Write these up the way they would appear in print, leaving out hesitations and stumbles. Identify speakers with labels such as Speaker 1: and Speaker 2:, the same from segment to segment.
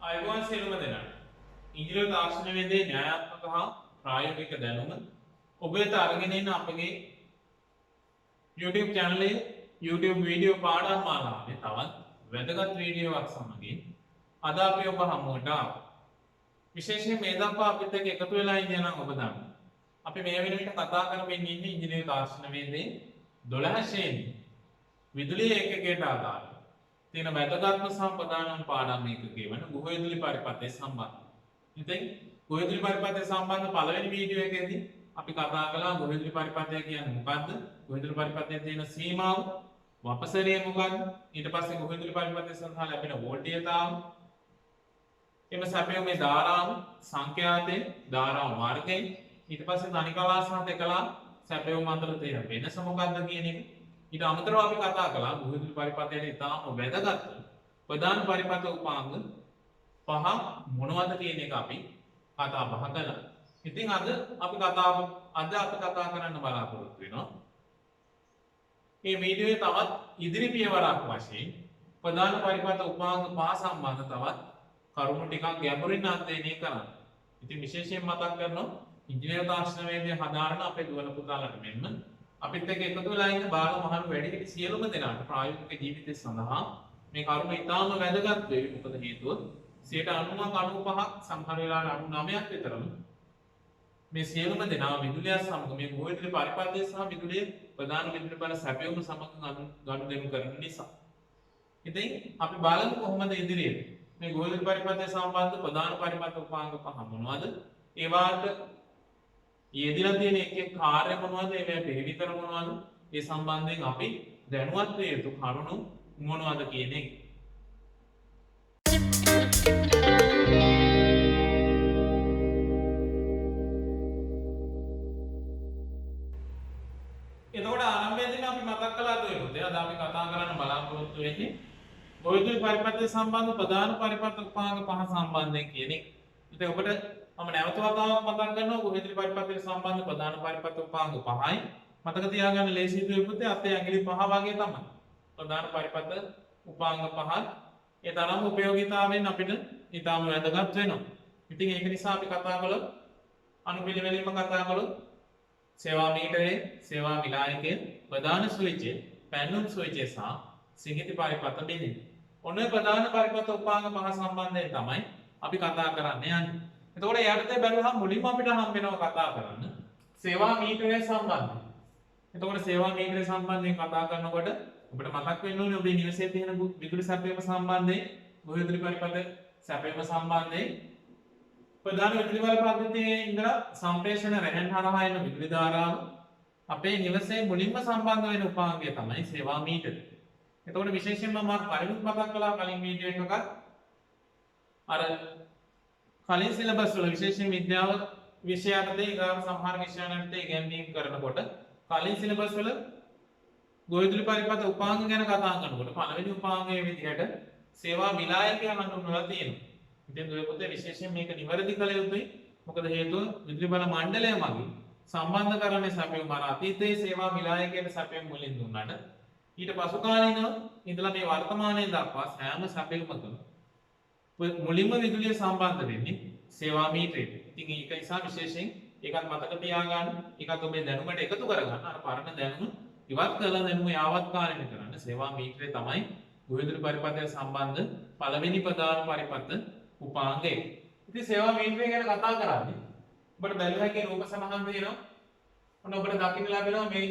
Speaker 1: අයිබෝන් සියලුම දෙනාට ඉංජිනේරු තාක්ෂණ වේදේ න්‍යායාත්මක හා ප්‍රායෝගික දැනුම ඔබ වෙත අරගෙන එන අපගේ YouTube channel YouTube වීඩියෝ පාඩම් මාලාවේ තවත් වැදගත් වීඩියෝවක් සමගින් අද අපි ඔබ හමුවට ආවා. විශේෂයෙන් මේ දක්වා අපිත් එක්ක එකතු වෙලා ඉන්න නම් ඔබ දන්නවා. අපි මේ වෙන විට කතා කරමින් ඉන්නේ ඉංජිනේරු තාක්ෂණ වේදේ 12 ශ්‍රේණි විදුලි ඒකකයට අදාළ තියෙන වැදගත්ම සම්පදානම් පාඩම් ඒකකයේ වන ගෘහ පරිපථය සම්බන්ධ. ඉතින් ගෘහ පරිපථය සම්බන්ධ පළවෙනි වීඩියෝ එකේදී අපි කතා කළා ගෘහ පරිපථය කියන්නේ මොකක්ද? ගෘහ පරිපථයේ තියෙන සීමාව, වපසරිය මොකක්ද? ඊට පස්සේ ගෘහ පරිපථය සඳහා ලැබෙන වෝල්ටේජතාව, එම සැපයුමේ ධාරාව, සංඛ්‍යාතය, ධාරාව මාර්ගය, ඊට පස්සේ තනිකලා සහ දෙකලා සැපයුම අතර තියෙන වෙනස මොකක්ද කියන එක. ඊට අමතරව අපි කතා කළා ගෘහ පරිපථයේ ඉතාම වැදගත් ප්‍රධාන පරිපථ උපාංග පහ මොනවද කියන එක අපි කතා බහ කළා. ඉතින් අද අපි කතා කරන්න බලාපොරොත්තු වෙනවා. මේ වීඩියෝවේ තවත් ඉදිරි පියවරක් වශයෙන් ප්‍රධාන පරිපථ උපාංග පහ සම්බන්ධ තවත් කරුණු ටිකක් ගැඹුරින් අධ්‍යයනය කරන්න. ඉතින් විශේෂයෙන් මතක් කරනවා ඉංජිනේරු තාක්ෂණ වේදේ හදාරන අපේ දුවල පුතාලට මෙන්න අපිත් එක්ක එකතු වෙලා ඉන්න බාල මහලු වැඩිහිටි සියලුම දෙනාට ප්‍රායෝගික ජීවිතය සඳහා මේ කරුණ ඉතාම වැදගත් වෙයි. මොකද හේතුව 90%ක් 95ක් සමහර වෙලාවට 99ක් විතරම මේ සියලුම දෙනා විදුලිය සමග මේ ගෘහ පරිපථය සහ විදුලිය ප්‍රධාන විදුලි බල සැපයුම සමග ගනුදෙනු කරන නිසා. ඉතින් අපි බලමු කොහොමද ඉදිරියට මේ ගෘහ පරිපථය සම්බන්ධ ප්‍රධාන පරිපථ උපාංග පහ මොනවද? ඒවාට යෙදিলা තියෙන එක කාර්ය මොනවද? ඒවා පිළිවිතර මොනවද? ඒ සම්බන්ධයෙන් අපි දැනුවත් විය යුතු කරුණු මොනවද කියන එක. එතකොට ආරම්භයේදී අපි මතක් කළා දුවේ. අද අපි කතා කරන්න බලාපොරොත්තු වෙන්නේ ගෘහ පරිපථය සම්බන්ධ ප්‍රධාන පරිපථ උපාංග පහ සම්බන්ධයෙන් කියන එක. ඉතින් ඔබට මම නැවත වතාවක් මතක් කරනවා ගෘහ පරිපථයට සම්බන්ධ ප්‍රධාන පරිපථ උපාංග පහයි. මතක තියාගන්න ලේසි දුවේ අපේ ඇඟිලි පහ වගේ තමයි. ප්‍රධාන පරිපථ උපාංග පහ ඒ තරම් ප්‍රයෝගිතාවෙන් අපිට ඊටම වැදගත් වෙනවා. ඉතින් ඒක නිසා අපි කතා කළොත් අනුපිළිවෙලින්ම කතා කළොත් සේවා මීටරේ, සේවා විලායකයේ, ප්‍රධාන ස්විච්ය, පැන්නුම් ස්විච්ය සහ සිඟිති පරිපථ බෙදෙන. ඔන්න ප්‍රධාන පරිපථ උපාංග පහ සම්බන්ධයෙන් තමයි අපි කතා කරන්න යන්නේ. එතකොට යටතේ බැලුවහම මුලින්ම අපිට හම් වෙනවා කතා කරන්න සේවා මීටරය සම්බන්ධයෙන්. එතකොට සේවා මීටරය සම්බන්ධයෙන් කතා කරනකොට ඔබට මතක් වෙන්න ඕනේ ඔබේ නිවසේ තියෙන විදුලි සැපයීම සම්බන්ධයෙන්, ගෘහ විදුලි පරිපථ සැපයීම සම්බන්ධයෙන් ප්‍රධාන විදුලි බල පද්ධතියේ ඉඳලා සම්ප්‍රේෂණ රැහෙන් හරහා එන විදුලි ධාරාව අපේ නිවසේ මුලින්ම සම්බන්ධ වෙන උපාංගය තමයි සේවා මීටරය. එතකොට විශේෂයෙන්ම මම කලින් මතක් කළා කලින් වීඩියෝ එකක අර කලින් සිලබස් වල විශේෂයෙන් විද්‍යාව විෂයයටදී ගාම සමහර විෂයයන්ට ඉගෙනීම් කරනකොට කලින් සිලබස් වල ගෘහ විදුලි පරිපථ උපාංග ගැන කතා කරනකොට පළවෙනි උපාංගයේ විදිහට සේවා විලායකය හඳුන්වලා තියෙනවා. ඉතින් දුවේ පුතේ විශේෂයෙන් මේක නිවැරදි කළ යුතුයි. මොකද හේතුව විදුලි බල මණ්ඩලය මගින් සම්බන්ධ කරන්නේ සැපයුම අර අතීතයේ සේවා විලායකයට සැපයුම් මුලින් දුන්නාට ඊට පසු කාලීනව ඉඳලා මේ වර්තමානයේ දක්වා සෑම සැපයුමකම මුලින්ම විදුලිය සම්බන්ධ වෙන්නේ සේවා මීටරයට. ඉතින් ඒක නිසා විශේෂයෙන් ඒකත් මතක තියාගන්න. ඒකත් ඔබේ දැනුමට එකතු කරගන්න. අර පරණ දැනුම ඉවත් කරලා දැනුම යාවත් කාලෙට කරන්න සේවා මීටරය තමයි ගෘහ විදුලි පරිපථය සම්බන්ධ පළවෙනි ප්‍රධාන පරිපථ උපාංගය. ඉතින් සේවා මීටරය ගැන කතා කරන්නේ ඔබට බැලුව හැකි රූප සමහන් වෙනවා. ඔන්න ඔබට දකින්න ලැබෙනවා මේ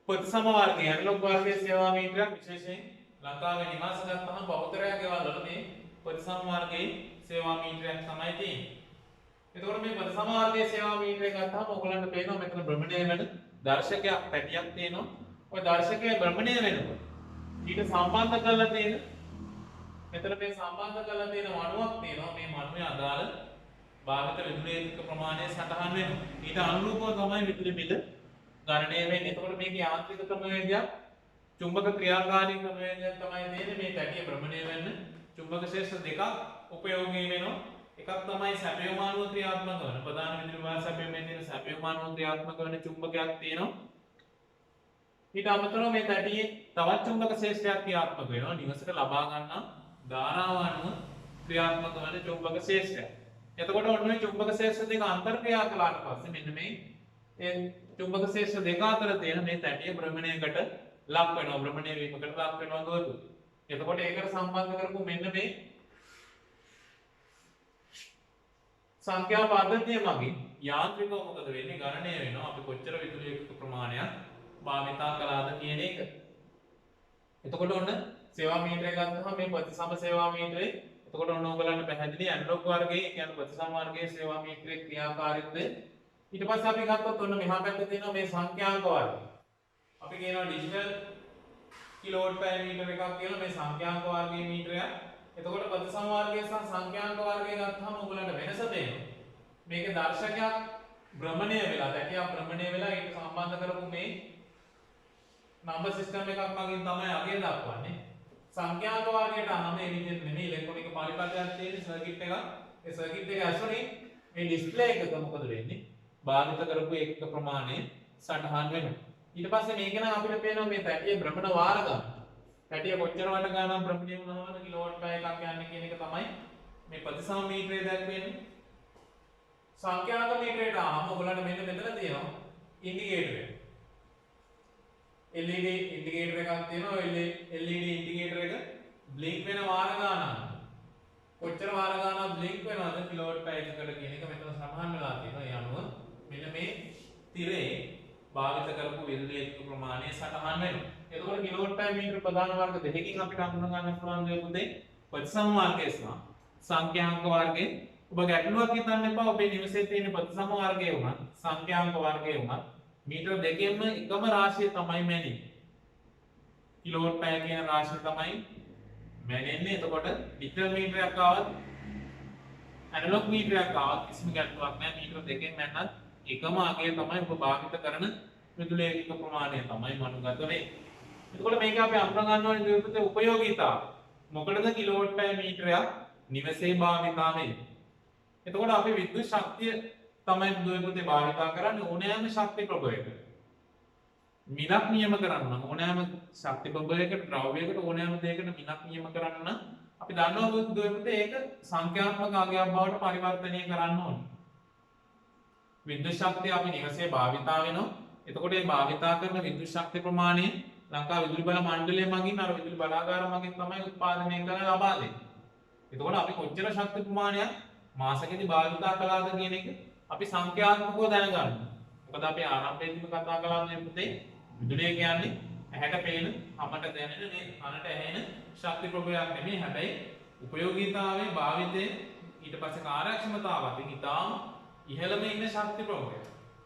Speaker 1: ප්‍රතිසම වර්ගයේ ඇනලොග් වර්ගයේ සේවා මීටරයක් විශේෂයෙන් ලංකාවේ නිවාස ගත්තහම බහුතරයක් ගෙවල් වල මේ ප්‍රතිසම වර්ගයේ සේවා මීටරයක් තමයි තියෙන්නේ. එතකොට මේ ප්‍රතිසම වර්ගයේ සේවා මීටරය ගත්තහම ඔයගලන්ට පේනවා මෙතන භ්‍රමණය වෙන දර්ශකයක් පැටියක් තියෙනවා. ඔය දර්ශකය භ්‍රමණය වෙනකොට ඊට සම්බන්ධ කරලා තියෙන මෙතන මේ සම්බන්ධ කරලා තියෙන මණුවක් තියෙනවා. මේ මණුවේ අදාළ භාවිත විදුලි ඒකක ප්‍රමාණය සටහන් වෙනවා. ඊට අනුරූපව තමයි විදුලි බිල ගණනය වෙන්නේ. එතකොට මේක යාන්ත්‍රික ක්‍රමවේදයක්, චුම්බක ක්‍රියාකාරී ක්‍රමවේදයක් තමයි තියෙන්නේ. මේ පැටිය භ්‍රමණය වෙන්න චුම්බක ශේෂ්ත්‍ර දෙකක් උපයෝගී වෙනවා. එකක් තමයි සැපයුමානුව ක්‍රියාත්මක වන ප්‍රධාන විදුලි බල සැපයීමෙන් තියෙන සැපයුමානුව ක්‍රියාත්මක වන චුම්බකයක් තියෙනවා. ඊට අමතරව මේ පැටියේ තවත් චුම්බක ශේෂ්ත්‍රයක් ක්‍රියාත්මක වෙනවා. නිවසට ලබා ගන්නා ධාරාව අනුව ක්‍රියාත්මක වන චුම්බක ශේෂ්ත්‍රය. එතකොට ඔන්න මේ චුම්බක ශේෂ්ත්‍ර දෙක අන්තර් ක්‍රියා කළාට පස්සේ මෙන්න මේ ඒ චුම්බක ශේෂ්ත්‍ර දෙක අතර තියෙන මේ තැටිය භ්‍රමණයකට ලක් වෙනවා. භ්‍රමණය වීමකට ලක් වෙනවා දුවතු. එතකොට ඒකට සම්බන්ධ කරපු මෙන්න මේ සංඛ්‍යා පද්ධතිය මගින් යාන්ත්‍රිකව මොකද වෙන්නේ? ගණනය වෙනවා අපි කොච්චර විදුලි ඒකක ප්‍රමාණයක් භාවිතා කළාද කියන එක. එතකොට ඔන්න සේවා මීටරය ගත්තහම මේ ප්‍රතිසම සේවා මීටරේ එතකොට ඔන්න ඔයගලන්ට පැහැදිලි ඇනලොග් වර්ගයේ කියන්නේ ප්‍රතිසම වර්ගයේ සේවා මීටරේ ක්‍රියාකාරීත්වය. ඊට පස්සේ අපි ගත්තොත් ඔන්න මෙහා පැත්තේ තියෙනවා මේ සංඛ්‍යාංක වර්ගය. අපි කියනවා ඩිජිටල් කිලෝවොට් පැය මීටර එකක් කියලා මේ සංඛ්‍යාංක වර්ගයේ මීටරයක්. එතකොට ප්‍රතිසම වර්ගය සහ සංඛ්‍යාංක වර්ගය ගත්තහම ඔයගලන්ට වෙනස තේරෙනවා. මේකේ දර්ශකයක් භ්‍රමණය වෙලා දැකියක් භ්‍රමණය වෙලා ඒක සම්බන්ධ කරපු මේ නම්බර් සිස්ටම් එකක් මගින් තමයි අගය දක්වන්නේ. සංඛ්‍යාංක වර්ගයට අහම මේ විදිහට නෙමෙයි ඉලෙක්ට්‍රොනික පරිපථයක් තියෙන සර්කිට් එකක්. ඒ සර්කිට් එක ඇසුරින් මේ ඩිස්ප්ලේ එකක මොකද වෙන්නේ? භාවිත කරපු ඒකක ප්‍රමාණය සටහන් වෙනවා. ඊට පස්සේ මේක නම් අපිට පේනවා මේ පැටියේ භ්‍රමණ වාර ගන්න. පැටිය කොච්චර වට ගානක් භ්‍රමණය වුණාද කිලෝවොට් පැය එකක් යන්නේ කියන එක තමයි මේ ප්‍රතිසම මීටරේ දැක්වෙන්නේ. සංඛ්‍යාංක මීටරේට ආවම ඔයගොල්ලන්ට මෙන්න මෙතන තියෙනවා ඉන්ඩිකේටර් එක. LED ඉන්ඩිකේටර් එකක් තියෙනවා. LED ඉන්ඩිකේටර් එක බ්ලින්ක් වෙන වාර ගානක්. කොච්චර වාර ගානක් බ්ලින්ක් වෙනවද කිලෝවොට් පැය එකකට කියන එක මෙතන සඳහන් වෙලා තියෙනවා. ඒ අනුව මෙන්න මේ තිරේ භාවිත කරපු විදුලි ඒකක ප්‍රමාණය සටහන් වෙනවා. එතකොට කිලෝවොට් පැය මීටර ප්‍රධාන වර්ග දෙකකින් අපිට හඳුනා ගන්න පුළුවන් දේ පුතේ ප්‍රතිසම වර්ගය සහ සංඛ්‍යාංක වර්ගය. ඔබ ගැටලුවක් හිතන්න එපා. ඔබේ නිවසේ තියෙන ප්‍රතිසම වර්ගය වුණත් සංඛ්‍යාංක වර්ගය වුණත් මීටර දෙකෙන්ම එකම රාශිය තමයි මැනෙන්නේ. කිලෝවොට් පැය කියන රාශිය තමයි මැනෙන්නේ. එතකොට ඩිජිටල් මීටරයක් ආවත් ඇනලොග් මීටරයක් ආවත් කිසිම ගැටලුවක් නැහැ. මීටර දෙකෙන් මැන්නත් එකම අගය තමයි ඔබ භාවිත කරන විදුලි ඒකක ප්‍රමාණය තමයි මනුගත වෙන්නේ. එතකොට මේක අපි අඳුර ගන්න ඕනේ විදුලිත උපයෝගීතාව. මොකටද කිලෝවොට් පැය මීටරයක් නිවසේ භාවිතා වෙන්නේ? එතකොට අපි විද්‍යුත් ශක්තිය තමයි දුවපතේ භාවිතා කරන්නේ ඕනෑම ශක්ති ප්‍රභවයකට. මිලක් නියම කරන්න ඕනෑම ශක්ති ප්‍රභවයකට ද්‍රව්‍යයකට ඕනෑම දෙයකට මිලක් නියම කරන්න අපි දන්නවා දුවපතේ ඒක සංඛ්‍යාත්මක අගයක් බවට පරිවර්තනය කරන්න ඕනේ. විද්‍යුත් ශක්තිය අපි නිවසේ භාවිතා වෙනවා. එතකොට මේ භාවිතා කරන විද්‍යුත් ශක්ති ප්‍රමාණය ලංකා විදුලි බල මණ්ඩලය මගින් අර විදුලි බලාගාර මගින් තමයි උත්පාදනය කරන්න ලබා දෙන්නේ. එතකොට අපි කොච්චර ශක්ති ප්‍රමාණයක් මාසෙකදී භාවිතා කළාද කියන එක අපි සංඛ්‍යාත්මකව දැනගන්න. මොකද අපි ආරම්භයේදීම කතා කළා මේ පුතේ විදුලිය කියන්නේ ඇහැට පේන, අපට දැනෙන, කනට ඇහෙන ශක්ති ප්‍රභවයක් නෙමෙයි. හැබැයි උපයෝගීතාවයේ භාවිතයේ ඊට පස්සේ කාර්යක්ෂමතාවත් ඉතාම ඉහළම ඉන්න ශක්ති ප්‍රභවයක්.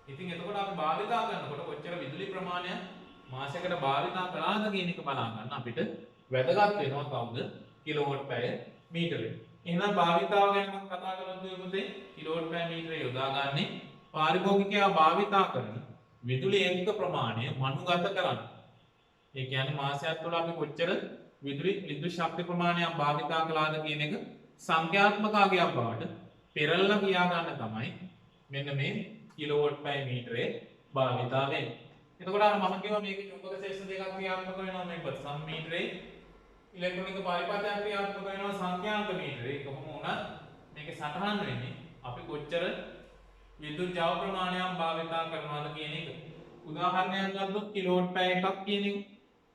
Speaker 1: ඉතින් එතකොට අපි භාවිතා කරනකොට කොච්චර විදුලි ප්‍රමාණයක් මාසයකට භාවිතා කළාද කියන එක බලා ගන්න අපිට වැදගත් වෙනවා කවුද? කිලෝවොට් පැය මීටරේ. එහෙනම් භාවිතාව ගැන මම කතා කරද්දී පුතේ කිලෝවොට් පැය මීටරේ යොදාගන්නේ පාරිභෝගිකයා භාවිතා කරන විදුලි ඒකක ප්‍රමාණය මනුගත කරන්න. ඒ කියන්නේ මාසයක් තුළ අපි කොච්චර විදුලි ශක්ති ප්‍රමාණයක් භාවිතා කළාද කියන එක සංඛ්‍යාත්මක අගයක් බවට පෙරලලා කියා ගන්න තමයි මෙන්න මේ කිලෝවොට් පැය මීටරේ භාවිතා වෙන්නේ. එතකොට අර මම කිව්වා මේකේ චුම්බක ශේෂ්ත්‍ර දෙකක් ක්‍රියාත්මක වෙනවා. මේ ප්‍රතිසම මීටරේ ඉලෙක්ට්‍රොනික පරිපථයක් ක්‍රියාත්මක වෙනවා සංඛ්‍යාංක මීටරේ. කොහොම වුණත් මේකේ සටහන් වෙන්නේ අපි කොච්චර විදුලි ජව ප්‍රමාණයක් භාවිතා කරනවද කියන එක. උදාහරණයක් ගත්තොත් කිලෝවොට් පැය එකක් කියන එක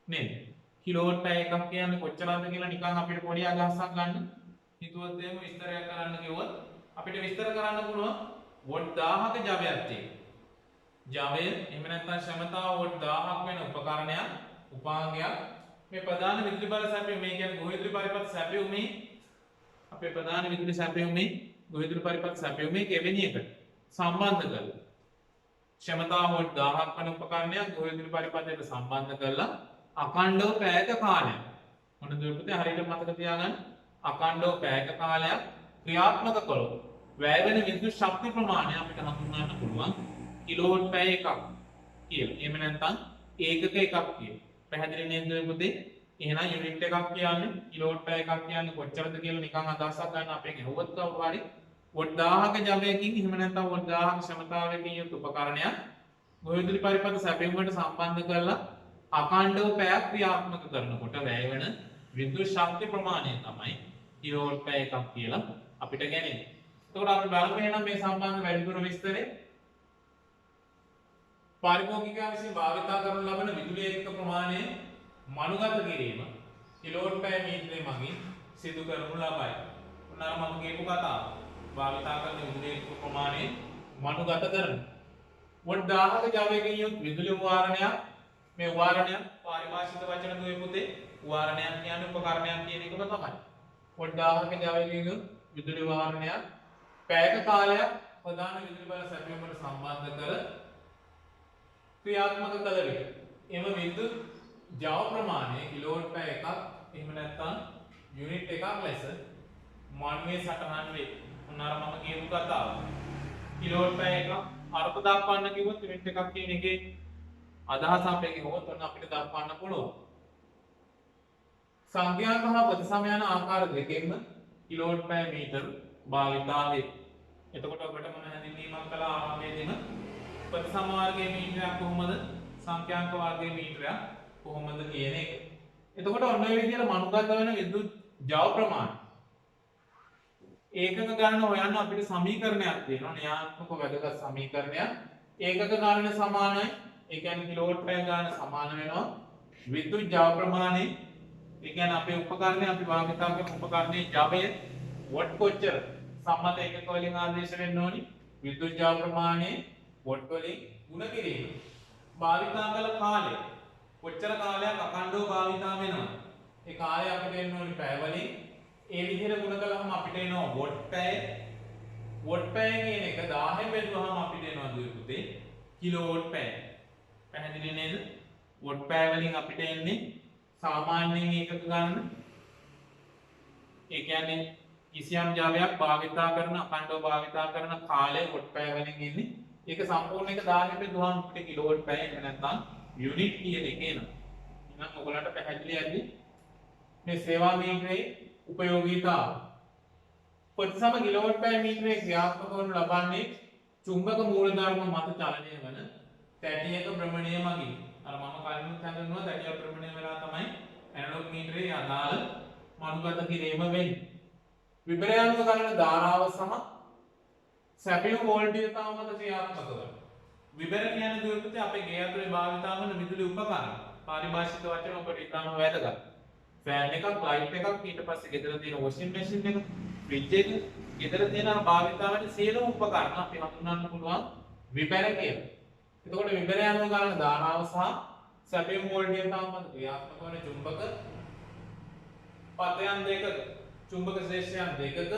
Speaker 1: නේද? කිලෝවොට් පැය එකක් කියන්නේ කොච්චරද කියලා නිකන් අපිට පොඩි අදහසක් ගන්න හිතුවොත් එහෙම විස්තරයක් කරන්න කිව්වොත් අපිට විස්තර කරන්න පුළුවන් වොට් 1000ක ජවයක් තියෙනවා. ජවය එහෙම නැත්නම් ක්ෂමතාව වොට් 1000ක් වෙන උපකරණයක් උපාංගයක් මේ ප්‍රධාන විදුලි බල සැපයුම මේ කියන්නේ ගොවි විදුලි පරිපථ සැපයුමේ අපේ ප්‍රධාන විදුලි සැපයුමේ ගොවි විදුලි පරිපථ සැපයුමේ කෙවෙනි එකට සම්බන්ධ කරලා ක්ෂමතාව වොට් 1000ක් වෙන උපකරණයක් ගොවි විදුලි පරිපථයට සම්බන්ධ කරලා අඛණ්ඩව පැයක කාලයක් මොන දුරටද හරියට මතක තියාගන්න අඛණ්ඩව පැයක කාලයක් ක්‍රියාත්මක කළොත් වැය වෙන විද්‍යුත් ශක්ති ප්‍රමාණය අපිට හඳුන්වන්න පුළුවන් කිලෝවොට් පැය එකක් කියලා. එහෙම නැත්නම් ඒකක එකක් කියලා. පැහැදිලි නේද පුතේ? එහෙනම් යුනිට් එකක් කියන්නේ කිලෝවොට් පැය එකක් කියන්නේ කොච්චරද කියලා නිකන් අදහසක් ගන්න අපේ ගෙවුවත් කවුරු හරි වොට් 1000ක ජවයකින් එහෙම නැත්නම් වොට් 1000ක ක්ෂමතාවයකින් යුත් උපකරණයක් ගොවිදුලි පරිපථ සැපයුමකට සම්බන්ධ කරලා අඛණ්ඩව පැයක් ක්‍රියාත්මක කරනකොට වැය වෙන විද්‍යුත් ශක්ති ප්‍රමාණය තමයි කිලෝවොට් පැය එකක් කියලා අපිට ගන්නේ. එතකොට අපි බලමු එහෙනම් මේ සම්බන්ධ වැඩිපුර විස්තරේ. පාරිභෝගිකයා විසින් භාවිතා කරනු ලබන විදුලි ඒකක ප්‍රමාණය මනුගත කිරීම කිලෝවොට් පැය මීටරය මගින් සිදු කරනු ලබයි. උනාර මම කියපු කතාව. භාවිතා කරන විදුලි ඒකක ප්‍රමාණය මනුගත කරන. වොට් 1000ක ජවයකින් යුත් විදුලි වාරණයක් මේ වාරණය පාරිභාෂික වචන දුවේ පුතේ වාරණයක් කියන්නේ උපකරණයක් කියන එකම තමයි. වොට් 1000ක ජවයකින් යුත් විදුලි වාරණයක් පැයක කාලයක් ප්‍රධාන විදුලි බල සැපයීමට සම්බන්ධ කර ක්‍රියාත්මක කළ විට එම විද්‍යුත් ජව ප්‍රමාණය කිලෝවොට් පැය එකක් එහෙම නැත්නම් යුනිට් එකක් ලෙස මන්වේ සටහන් වේ. උනාර මම කියපු කතාව. කිලෝවොට් පැය එකක් අර්ථ දක්වන්න කිව්වොත් යුනිට් එකක් කියන එකේ අදහස අපේ කිව්වොත් ඔන්න අපිට දක්වන්න පුළුවන්. සංඛ්‍යාංක හා ප්‍රතිසම යන ආකාර දෙකෙන්ම කිලෝවොට් පැය මීටර භාවිතා වේ. එතකොට ඔබට මම හැඳින්වීමක් කළා ආරම්භයේදීම ප්‍රතිසම වර්ගයේ මීටරයක් කොහොමද සංඛ්‍යාංක වර්ගයේ මීටරයක් කොහොමද කියන එක. එතකොට ඔන්න ඔය විදිහට මනුගත වෙන විද්‍යුත් ජව ප්‍රමාණය ඒකක ගණන හොයන්න අපිට සමීකරණයක් තියෙනවා. න්‍යායාත්මක වැදගත් සමීකරණයක්. ඒකක ගණන සමානයි. ඒ කියන්නේ කිලෝවොට් පැය ගණන සමාන වෙනවා විද්‍යුත් ජව ප්‍රමාණය. ඒ කියන්නේ අපේ උපකරණය අපි භාවිතා කරන උපකරණයේ ජවය වොට් කොච්චර සම්මත ඒකක වලින් ආදේශ වෙන්න ඕනි. විද්‍යුත් ජව ප්‍රමාණය වොට් වලින් ගුණ කිරීම. භාවිතා කළ කාලය කොච්චර කාලයක් අඛණ්ඩව භාවිතා වෙනවද? ඒ කාලය අපිට එන්න ඕනි පැය වලින්. ඒ විදිහට ගුණ කළාම අපිට එනවා වොට් පැය. වොට් පැය කියන එක 1000ෙන් බෙදුවාම අපිට එනවා දුවේ පුතේ කිලෝවොට් පැය. පැහැදිලි නේද? වොට් පැය වලින් අපිට එන්නේ සාමාන්‍යයෙන් ඒකක ගණන. ඒ කියන්නේ කිසියම් ජවයක් භාවිතා කරන අඛණ්ඩව භාවිතා කරන කාලය වොට් පැය වලින් එන්නේ. ඒක සම්පූර්ණ එක 1000ෙන් බෙදුවාම අපිට කිලෝවොට් පැය එහෙම නැත්නම් යුනිට් කියන එක එනවා. එහෙනම් ඔයගලන්ට පැහැදිලි ඇද්දි මේ සේවා මීටරේ උපයෝගීතාව. ප්‍රතිසම කිලෝවොට් පැය මීටරේ ක්‍රියාත්මක වනු ලබන්නේ චුම්බක මූලධර්ම මත චලනය වන තැටියක භ්‍රමණය මගින්. අර මම කලින් හඳුන්වුවා තැටියක භ්‍රමණය වෙලා තමයි ඇනලොග් මීටරේ අදාළ මනුගත කිරීම වෙන්නේ. විපරයානුක ගණන ධාරාව සහ සැපයුම් වෝල්ටේජතාව මත ක්‍රියාත්මක වෙනවා. විබර කියන්නේ දුරකත අපේ ගේ ඇතුලේ භාවිතා වන විදුලි උපකරණ. පාරිභාෂික වචන ඔබට ඉතාම වැදගත්. ෆෑන් එකක්, ලයිට් එකක්, ඊට පස්සේ ගෙදර තියෙන වොෂින් මැෂින් එක, ෆ්‍රිජ් එක, ගෙදර තියෙන භාවිතා වෙන සියලුම උපකරණ අපි හඳුන්වන්න පුළුවන් විබර කියලා. එතකොට විබර යනවා ගන්න ධාරාව සහ සැපයුම් වෝල්ටේජතාව මත ක්‍රියාත්මක වන චුම්බක පතයන් දෙකක, චුම්බක ශ්‍රේෂ්ඨයන් දෙකක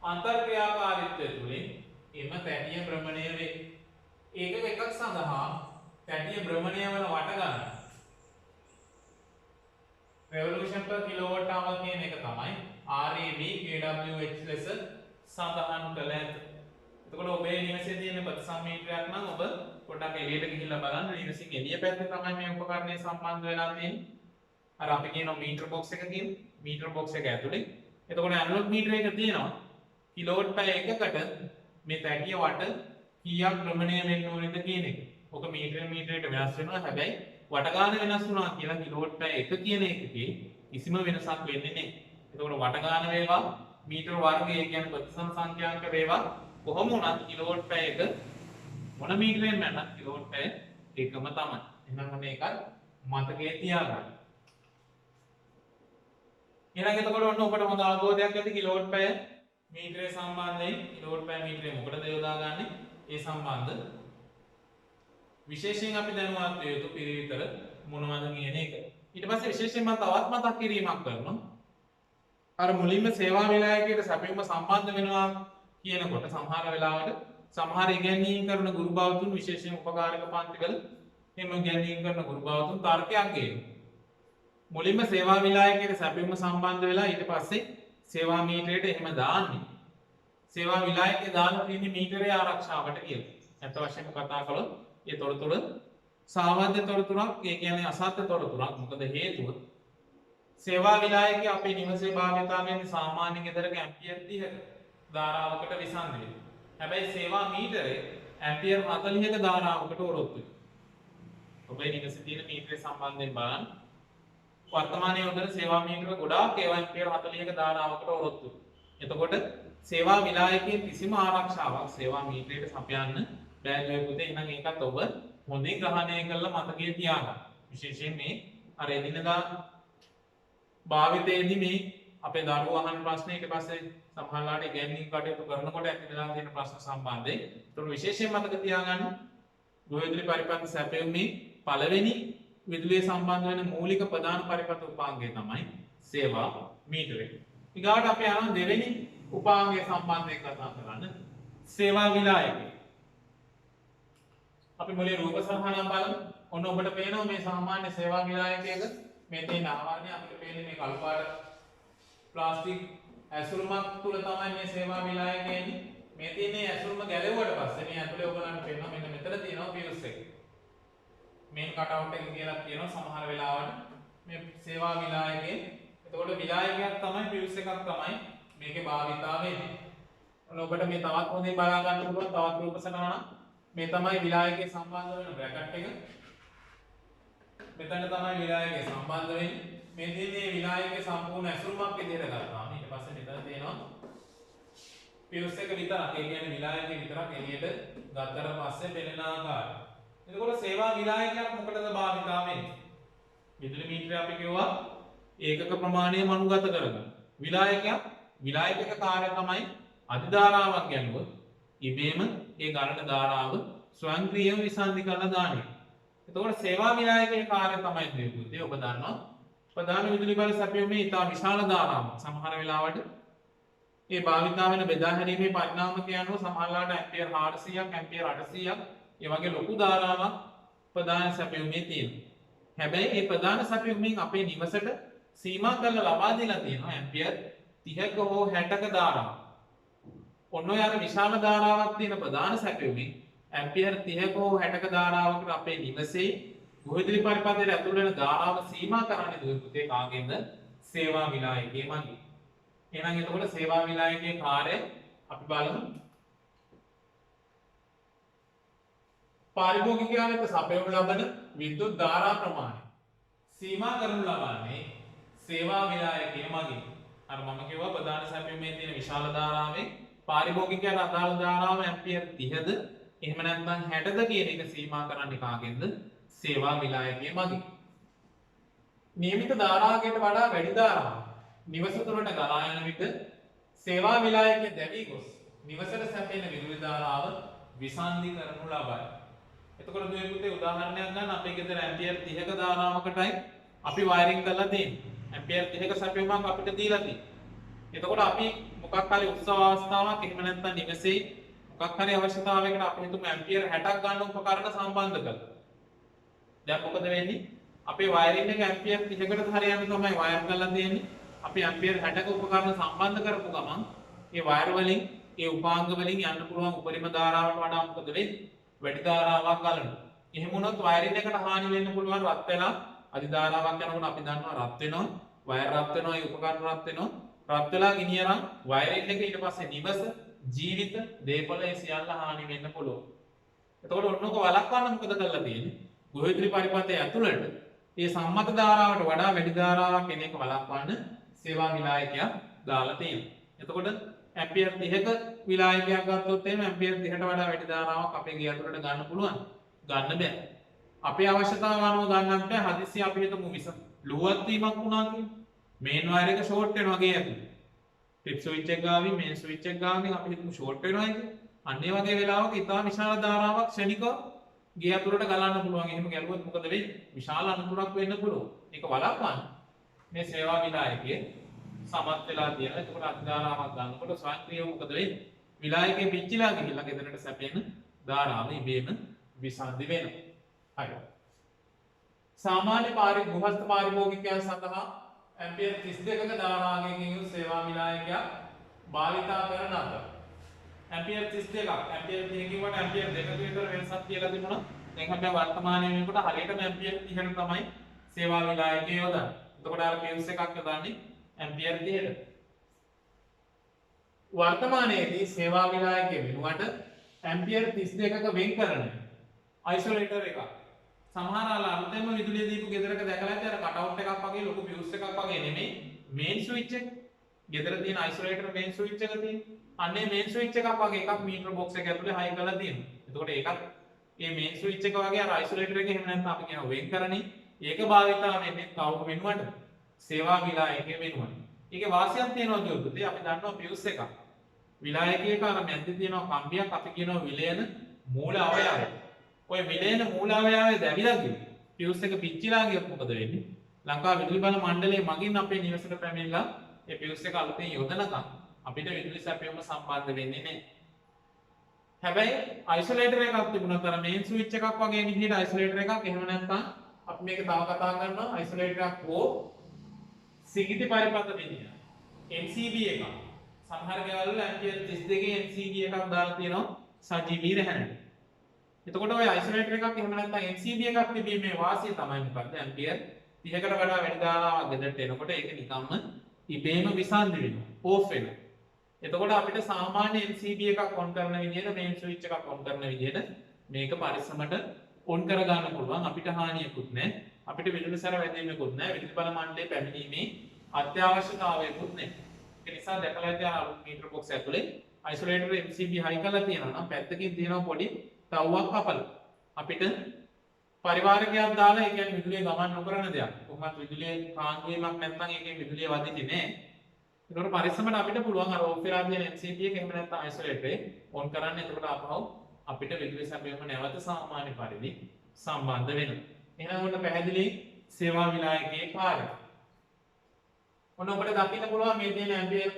Speaker 1: අන්තර්ක්‍රියාකාරීත්වය තුලින් එම තැටිය භ්‍රමණය වේ. ඒකක එකක් සඳහා තැටිය භ්‍රමණය වන වට ගණන revolution per kilowatt hour කියන එක තමයි RAV kWh ලෙස සඳහන් කළ ඇත. එතකොට ඔබේ නිවසේ තියෙන ප්‍රතිසම මීටරයක් නම් ඔබ පොඩ්ඩක් එළියට ගිහිල්ලා බලන්න. නිවසින් එළිය පැත්තේ තමයි මේ උපකරණය සම්බන්ධ වෙලා තියෙන්නේ. අර අපි කියනවා මීටර බොක්ස් එක කියන්නේ. මීටර බොක්ස් එක ඇතුලේ. එතකොට ඇනලොග් මීටර එක තියෙනවා. කිලෝවොට් පැය එකකට මේ තැටිය වට කීයක් භ්‍රමණය වෙන්න ඕනේද කියන එක. ඔක මීටරෙන් මීටරයට වෙනස් වෙනවා. හැබැයි වට ගාන වෙනස් වුණා කියලා කිලෝවොට් පැය එක කියන එකේ කිසිම වෙනසක් වෙන්නේ නැහැ. එතකොට වට ගාන වේවා මීටර වර්ගය කියන්නේ ප්‍රතිසම සංඛ්‍යාංක වේවා කොහොම වුණත් කිලෝවොට් පැය එක මොන මීටරෙන් නැත්නම් කිලෝවොට් පැය එකම තමයි. එහෙනම් මේකත් මතකයේ තියාගන්න. ඊළඟ එතකොට ඔන්න ඔබට හොඳ අවබෝධයක් ඇති කිලෝවොට් පැය මීටරේ සම්බන්ධයෙන් කිලෝවොට් පැය මීටරේ මොකටද යොදාගන්නේ ඒ සම්බන්ධ විශේෂයෙන් අපි දැනුවත් විය යුතු පිළිවිතර මොනවද කියන එක. ඊට පස්සේ විශේෂයෙන් මම තවත් මතක් කිරීමක් කරනවා. අර මුලින්ම සේවා විලායකයට සැපයීම සම්බන්ධ වෙනවා කියනකොට සමහර වෙලාවට සමහර ඉගැන්වීම් කරන ගුරු භාවතුන් විශේෂයෙන් උපකාරක පන්තිවල එහෙම ඉගැන්වීම් කරන ගුරු භාවතුන් තර්කයක් ගේනවා. මුලින්ම සේවා විලායකයට සැපයීම සම්බන්ධ වෙලා ඊට පස්සේ සේවා මීටරයට එහෙම දාන්නේ. සේවා විලායකයේ දාලා තියෙන මීටරේ ආරක්ෂාවට කියලා. අත වශයෙන්ම කතා කළොත් ඒ තොරතුරු සාමාන්‍ය තොරතුරක්, ඒ කියන්නේ අසත්‍ය තොරතුරක්. මොකද හේතුව සේවා විලායකයේ අපේ නිවසේ භාවිතා වෙන සාමාන්‍ය ගෙදරක ඇම්පියර් 30ක ධාරාවකට විසන්ධි වෙනවා. හැබැයි සේවා මීටරේ ඇම්පියර් 40ක ධාරාවකට ඔරොත්තු වෙනවා. ඔබේ නිවසේ තියෙන මීටරේ සම්බන්ධයෙන් බලන්න. වර්තමානයේ යොදන සේවා මීටර ගොඩාක් ඒවා ඇම්පියර් 40ක ධාරාවකට ඔරොත්තු. එතකොට සේවා විලායකයේ කිසිම ආරක්ෂාවක් සේවා මීටරයට සපයන්න බෑ නේද පුතේ. එහෙනම් ඒකත් ඔබ හොඳින් ග්‍රහණය කරලා මතකයේ තියාගන්න. විශේෂයෙන් මේ අර එදිනදා භාවිතයේදී මේ අපේ දරුවෝ අහන ප්‍රශ්න ඊට පස්සේ සමහරලාට ඉගෙනීම් කටයුතු කරනකොට ඇතිවෙලා තියෙන ප්‍රශ්න සම්බන්ධයෙන් ඒතර විශේෂයෙන් මතක තියාගන්න ගෘහ පරිපත්ති සැපයීමේ පළවෙනි විදුලිය සම්බන්ධ වෙන මූලික ප්‍රධාන පරිපත්ති උපාංගය තමයි සේවා මීටරය. ඊගාට අපි යනවා දෙවෙනි උපාංගය සම්බන්ධයෙන් කතා කරන්න සේවා විලායකය. අපි මුලින් රූප සටහන බලමු. ඔන්න ඔබට පේනවා මේ සාමාන්‍ය සේවා විලායකයක මේ තියෙන ආවරණය අපිට පේන්නේ මේ කළු පාට ප්ලාස්ටික් ඇසුරුමක් තුල තමයි මේ සේවා විලායකය එන්නේ. මේ තියෙන්නේ ඇසුරුම ගැලෙවුවට පස්සේ මේ ඇතුලේ ඔයගලන්ට පේනවා මෙන්න මෙතන තියෙනවා පියුස් එක. මේන් කට් අවුට් එක කියලා කියනවා සමහර වෙලාවට මේ සේවා විලායකයේ. එතකොට විලායකයක් තමයි පියුස් එකක් තමයි මේකේ භාවිතාව වෙන්නේ. ඔන්න ඔබට මේ තවත් හොඳින් බලා ගන්න පුළුවන් තවත් රූප සටහනක්. මේ තමයි විලායකයේ සම්බන්ධ වෙන බ්‍රැකට් එක. මෙතන තමයි විලායකයේ සම්බන්ධ වෙන්නේ. මේ දෙන්නේ විලායකයේ සම්පූර්ණ ඇසුරුමක් විදිහට ගන්නවා. ඊට පස්සේ මෙතන තියෙනවා පියුස් එක විතරක්. ඒ කියන්නේ විලායකයේ විතරක් එළියට ගත්තට පස්සේ පෙනෙන ආකාරය. එතකොට සේවා විලායකයක් මොකටද භාවිතා වෙන්නේ? විදුලි මීටරය අපි කිව්වා ඒකක ප්‍රමාණය මනුගත කරගන්න. විලායකක කාර්යය තමයි අධිධාරාවක් ගැනුවොත් ඉබේම ඒ ගණන ධාරාව ස්වයංක්‍රීයව විසන්ධි කරලා දාන එක. එතකොට සේවා විලායකයේ කාර්යය තමයි දෙවියන්ගේ ඔබ දන්නවා. ප්‍රධාන විදුලි බල සැපයීමේ ඉතා විශාල ධාරාවක්. සමහර වෙලාවට ඒ භාවිතා වෙන බෙදා හැරීමේ පරිණාමක යනුව සමහරලාට ඇම්පියර් 400ක් ඇම්පියර් 800ක් ඒ වගේ ලොකු ධාරාවක් ප්‍රධාන සැපයීමේ තියෙනවා. හැබැයි මේ ප්‍රධාන සැපයීමෙන් අපේ නිවසට සීමා කරලා ලබා දීලා තියෙනවා ඇම්පියර් 30ක හෝ 60ක ධාරාවක්. ඔන්න ඔය අර විශාල ධාරාවක් තියෙන ප්‍රධාන සැපයීමෙන් ඇම්පියර් 30ක හෝ 60ක ධාරාවකට අපේ නිවසේ ගෘහවිදුලි පරිපථයට ඇතුල් වෙන ධාරාව සීමා කරන්නේ දුවේ පුතේ කාගෙන්ද? සේවා විලායකයේ මගින්. එහෙනම් එතකොට සේවා විලායකයේ කාර්යය අපි බලමු. පාරිභෝගිකයන් වෙත සපයනු ලබන විද්‍යුත් ධාරා ප්‍රමාණය සීමා කරනු ලබන්නේ සේවා විලායකයේ මගින්. අර මම කිව්වා ප්‍රධාන සැපයීමේ තියෙන විශාල ධාරාවෙන් පාරිභෝගිකයන් අදාළ ධාරාව ඇම්පියර් 30ද එහෙම නැත්නම් 60ද කියන එක සීමා කරන්නේ කාගෙන්ද? සේවා විලායකයේ මගින්. නියමිත ධාරාවකට වඩා වැඩි ධාරාවක් නිවස තුළට ගලා යන විට සේවා විලායකයේ දැවි ගොස් නිවසට සැපෙන විදුලි ධාරාව විසන්ධි කරනු ලබයි. එතකොට දුවේ පුතේ උදාහරණයක් ගන්න අපේ ගෙදර ඇම්පියර් 30ක ධාරාවකටයි අපි වයරින් කරලා තියෙන්නේ. ඇම්පියර් 30ක සැපයීමක් අපිට දීලා තියෙනවා. එතකොට අපි මොකක් හරි උත්සව අවස්ථාවක් එහෙම නැත්නම් නිවසේ මොකක් හරි අවශ්‍යතාවයකට අපි හිතමු ඇම්පියර් 60ක් ගන්න උපකරණ සම්බන්ධ කළා. දැන් මොකද වෙන්නේ? අපේ වයරින් එක ඇම්පියර් 30කට හරියන්න තමයි වයර් කරලා තියෙන්නේ. අපි ඇම්පියර් 60ක උපකරණ සම්බන්ධ කරපු ගමන් ඒ වයර් වලින් ඒ උපාංග වලින් යන්න පුළුවන් උපරිම ධාරාවට වඩා මොකද වෙන්නේ? වැඩි ධාරාවක් ගලනවා. එහෙම වුණොත් වයරින් එකට හානි වෙන්න පුළුවන් රත් වෙලා අධි ධාරාවක් යනකොට අපි දන්නවා රත් වෙනවා, වයර් රත් වෙනවා, ඒ උපකරණ රත් වෙනවා. රත් වෙලා ගිනියනම් වයරින් එක ඊට පස්සේ නිවස, ජීවිත, දේපල ඒ සියල්ල හානි වෙන්න පුළුවන්. එතකොට ඔන්නක වළක්වන්න මොකද කරලා තියෙන්නේ? ගෘහවිදුලි පරිපථය ඇතුළට මේ සම්මත ධාරාවට වඩා වැඩි ධාරාවක් එන එක වළක්වන්න සේවා විලායකයක් දාලා තියෙනවා. එතකොට ඇම්පියර් 30ක විලායකයක් ගත්තොත් එහෙනම් ඇම්පියර් 30ට වඩා වැඩි ධාරාවක් අපේ ගේ ඇතුළට ගන්න පුළුවන්. ගන්න බෑ. අපේ අවශ්‍යතාව අනුව ගන්නත් බෑ. හදිස්සිය අපි හිතමු ලුහුවත් වීමක් වුණා කියලා. මේන් වයර් එක ෂෝට් වෙනවා ගේ ඇතුළේ. ටිප් ස්විච් එක ගාවින් මේන් ස්විච් එක ගාවින් අපි හිතමු ෂෝට් වෙනවා කියලා. අන්න ඒ වගේ වෙලාවක ඉතා විශාල ධාරාවක් ක්ෂණිකව ගේ ඇතුළට ගලන්න පුළුවන්. එහෙම ගැලුවොත් මොකද වෙන්නේ? විශාල අනතුරක් වෙන්න පුළුවන්. ඒක වළක්වන්න මේ සේවා විලායකයේ සමත් වෙලා තියෙනවා. එතකොට අධිධාරාවක් ගන්නකොට ස්වයංක්‍රීයව මොකද වෙන්නේ? විලායකයේ පිච්චිලා ගිහිල්ලා ගෙදරට සැපෙන ධාරාව ඉබේම විසන්ධි වෙනවා. හරි. සාමාන්‍ය ගෘහස්ත පාරිභෝගිකයන් සඳහා ඇම්පියර් 32ක ධාරාවකින් යුත් සේවා විලායකයක් භාවිතා කරන අතර ඇම්පියර් 32ක් ඇම්පියර් 30 කිව්වට ඇම්පියර් 2ක විතර වෙනසක් කියලා තිබුණා. දැන් හැබැයි වර්තමානයේ වෙනකොට හරියටම ඇම්පියර් 30ට තමයි සේවා විලායකය යොදන්නේ. එතකොට අර පියුස් එකක් යොදන්නේ ඇම්පියර් 30ට. වර්තමානයේදී සේවා විලායකයේ වෙනුවට ඇම්පියර් 32ක වෙන්කරන අයිසොලේටර් එකක් සමහර අලුතෙන්ම විදුලිය දීපු ගෙදරක දැකලා ඇති අර කට් අවුට් එකක් වගේ ලොකු ෆියුස් එකක් වගේ නෙමෙයි මේන් ස්විච් එක. ගෙදර තියෙන අයිසොලේටර් මේන් ස්විච් එක තියෙන. අන්නේ මේන් ස්විච් එකක් වගේ එකක් මීටර බොක්ස් එක ඇතුලේ හයි කරලා තියෙනවා. එතකොට ඒකත් මේ මේන් ස්විච් එක වගේ අර අයිසොලේටර් එක එහෙම නැත්නම් අපි කියන වෙන් කරන්නේ ඒක භාවිතා වෙන්නේ කවුරු වෙනුවට? සේවා විලායකයේ වෙනුවට. ඒකේ වාසියක් තියෙනවා කියොත් අපි දන්නවා ෆියුස් එකක්. විලායකයක අර මැද්දේ තියෙනවා කම්බියක් අපි කියනවා විලයන මූල අවයවය. ඔය විලයන මූල අවයවය දැවිලා ගියොත් ෆියුස් එක පිච්චිලා ගියොත් මොකද වෙන්නේ? ලංකා විදුලි බල මණ්ඩලයේ මගින් අපේ නිවසට පැමිණිලා ඒ ෆියුස් එක අලුතෙන් යොදනකම් අපිට විදුලි සැපයුම සම්බන්ධ වෙන්නේ නැහැ. හැබැයි අයිසොලේටර් එකක් තිබුණා තර මේන් ස්විච් එකක් වගේ විදිහට අයිසොලේටර් එකක් එහෙම නැත්නම් අපි මේක තව කතා කරනවා අයිසොලේටර් එකක් හෝ සිගිති පරිපත විදිය. MCB එකක්. සමහර ගෙවල් වල ඇම්පියර් 32 MCB එකක් දාලා තියෙනවා සජීවී රැහැනට. එතකොට ඔය අයිසොලේටර් එකක් එහෙම නැත්නම් MCB එකක් තිබීමේ වාසිය තමයි මොකද්ද? ඇම්පියර් 30කට වඩා වැඩි දාලා ගෙදරට එනකොට ඒක නිකම්ම ඉබේම විසන්ධි වෙනවා. ඕෆ් වෙනවා. එතකොට අපිට සාමාන්‍ය MCB එකක් ඔන් කරන විදිහට මේන් ස්විච් එකක් ඔන් කරන විදිහට මේක පරිස්සමට ඔන් කර ගන්න පුළුවන්. අපිට හානියකුත් නැහැ. අපිට විදුලි සැර වැදීමකුත් නැහැ. විදුලි බල මණ්ඩලයේ පැමිණීමේ අත්‍යවශ්‍යතාවයකුත් නැහැ. ඒ නිසා දැකලා ඇති අලුත් මීටර බොක්ස් ඇතුලේ අයිසොලේටර් MCB හයි කරලා තියෙනවා නම් පැත්තකින් තියෙනවා පොඩි තව්වක් කපල. අපිට පරිවාරකයක් දාලා ඒ කියන්නේ විදුලිය ගමන් නොකරන දෙයක්. කොහොමද විදුලිය කාන්දු වීමක් නැත්නම් ඒකේ විදුලිය වදින්නේ නැහැ. ඒකට පරිස්සමට අපිට පුළුවන් අර ඕෆ් වෙලා තියෙන MCB එක එහෙම නැත්නම් අයිසොලේටරේ ඔන් කරන්න. එතකොට අපහව අපිට විදුලි සැපයීම නැවත සාමාන්‍ය පරිදි සම්බන්ධ වෙනවා. එහෙනම් ඔන්න පැහැදිලි සේවා විලායකයේ කාර්යය. ඔන්න ඔබට දකින්න පුළුවන් මේ තියෙන ඇම්පියර්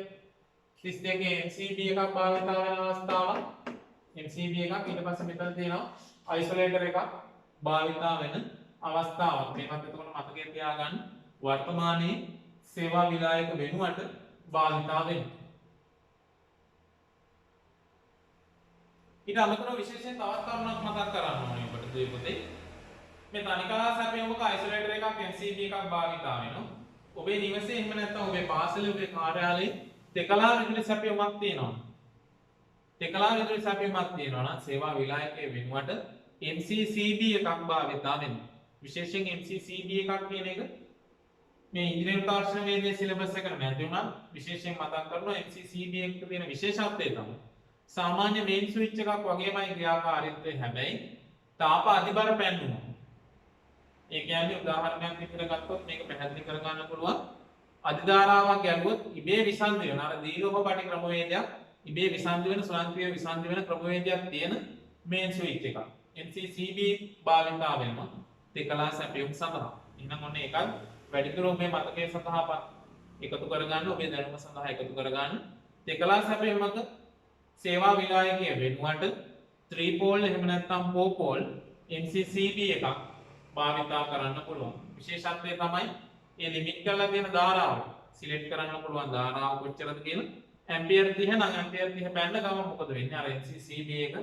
Speaker 1: 32 MCB එකක් භාවිතා වෙන අවස්ථාවක්. MCB එකක් ඊට පස්සේ මෙතන තියෙනවා අයිසොලේටර් එකක් භාවිතා වෙන අවස්ථාවක්. මේකත් එතකොට මතකයේ තියාගන්න වර්තමානයේ සේවා විලායක වෙනුවට භාවිතා වෙනවා. ඊට අමතරව විශේෂයෙන් තවත් කරුණක් මතක් කරන්න ඕනේ ඔබට දුවේ පුතේ. මේ තනිකා සැපයුමක අයිසොලේටර් එකක් MCB එකක් භාවිතා වෙනවා. ඔබේ නිවසේ එහෙම නැත්නම් ඔබේ පාසලේ ඔබේ කාර්යාලයේ තෙකලා විදුලි සැපයුමක් තියෙනවා. තෙකලා විදුලි සැපයුමක් තියෙනවා නම් සේවා විලායකයේ වෙනුවට MCCB එකක් භාවිතා වෙනවා. විශේෂයෙන් MCCB එකක් කියන එක මේ ඉංජිනේරු තාක්ෂණ වේදයේ සිලබස් එකට නැති වුණා. විශේෂයෙන් මතක් කරනවා MCCB එකක තියෙන විශේෂත්වය තමයි සාමාන්‍ය මේන් ස්විච් එකක් වගේමයි ක්‍රියාකාරීත්වය. හැබැයි තාප අධිබර පැන්නුම. ඒ කියන්නේ උදාහරණයක් විදිහට ගත්තොත් මේක පැහැදිලි කරගන්න පුළුවන්. අධිධාරාවක් ගැලුවොත් ඉබේ විසන්ධි වෙන අර දීර්ඝ පටි ක්‍රමවේදයක් ඉබේ විසන්ධි වෙන ස්වයංක්‍රීය විසන්ධි වෙන ක්‍රමවේදයක් තියෙන මේන් ස්විච් එකක්. MCCB භාවිතා වෙනවා තෙකලා සැපයුම් සඳහා. එහෙනම් ඔන්න ඒකත් වැඩිදුර ඔබේ මතකයේ සඳහා එකතු කරගන්න ඔබේ දැනුම සඳහා එකතු කරගන්න. තෙකලා සැපයුමක සේවා විලායකයේ වෙනුවට 3 පෝල් එහෙම නැත්නම් 4 පෝල් MCCB එකක් භාවිතා කරන්න පුළුවන්. විශේෂත්වය තමයි මේ ලිමිට් කරලා තියෙන ධාරාව සිලෙක්ට් කරන්න පුළුවන් ධාරාව කොච්චරද කියලා. ඇම්පියර් 30 නම් ඇම්පියර් 30 බැන්න ගමන් මොකද වෙන්නේ? අර MCCB එක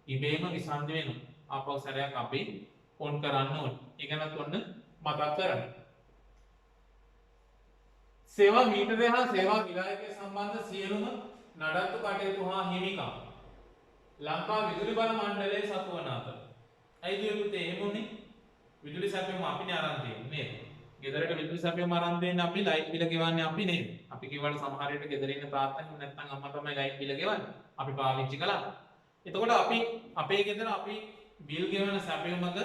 Speaker 1: ඉබේම විසන්ධි වෙනවා. ආපහු සැරයක් අපි ඔන් කරන්න ඕනේ. ඒ ගැනත් ඔන්න මතක් කරගන්න. සේවා මීටරය හා සේවා විලායකයේ සම්බන්ධ සියලුම නඩත්තු කටයුතු හා හිමිකම් ලංකා විදුලි බල මණ්ඩලයේ සතු වන අතර. අයිතිය පුතේ එහෙමුනේ විදුලි සැපයුම අපිනේ අරන් තියෙන්නේ නේද? ගෙදරට විදුලි සැපයුම අරන් දෙන්නේ අපි, ලයිට් බිල ගෙවන්නේ අපි නේද? අපි කිව්වට සමහර විට ගෙදර ඉන්න තාත්තා නැත්නම් අම්මා තමයි ලයිට් බිල ගෙවන්නේ. අපි පාවිච්චි කළා. එතකොට අපි අපේ ගෙදර අපි බිල් ගෙවන සැපයුමක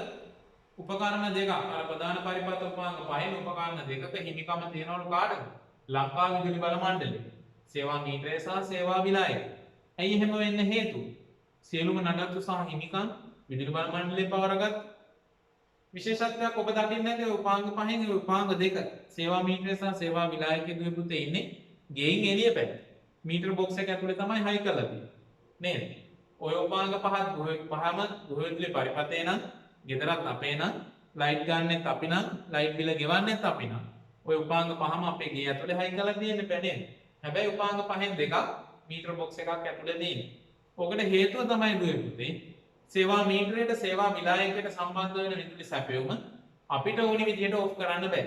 Speaker 1: උපකරණ දෙකක් අර ප්‍රධාන පරිපත උපාංග පහෙන් උපකරණ දෙකක හිමිකම තියෙනවලු කාටද? ලංකා විදුලි බල මණ්ඩලය. සේවා මීටරය සහ සේවා විලායක. ඇයි එහෙම වෙන්න හේතුව? සියලුම නඩත්තු සහ හිමිකම් විදුලි බල මණ්ඩලයේ පවරගත් විශේෂත්වයක් ඔබ දකින්නේ නැති උපාංග පහෙන් උපාංග දෙක සේවා මීටරය සහ සේවා විලායකයේ දුවේ පුතේ ඉන්නේ ගෙයින් එළිය පැත්ත. මීටර බොක්ස් එක ඇතුලේ තමයි හයි කරලා තියෙන්නේ. නේද? ඔය උපාංග පහම ගෘහ විදුලි පරිපතේ නම් ගෙදරත් අපේ නම් ලයිට් ගන්නෙත් අපි නම් ලයිට් බිල ගෙවන්නෙත් අපි නම් ඔය උපාංග පහම අපේ ගේ ඇතුලේ හයි කරලා තියෙන්නේ පැනේ. හැබැයි උපාංග පහෙන් දෙකක් මීටර බොක්ස් එකක් ඇතුලේ තියෙන්නේ. ඔකට හේතුව තමයි දුවේ පුතේ සේවා මීටරයට සේවා විලායකයට සම්බන්ධ වෙන විදුලි සැපයුම අපිට ඕනි විදිහට ඕෆ් කරන්න බෑ.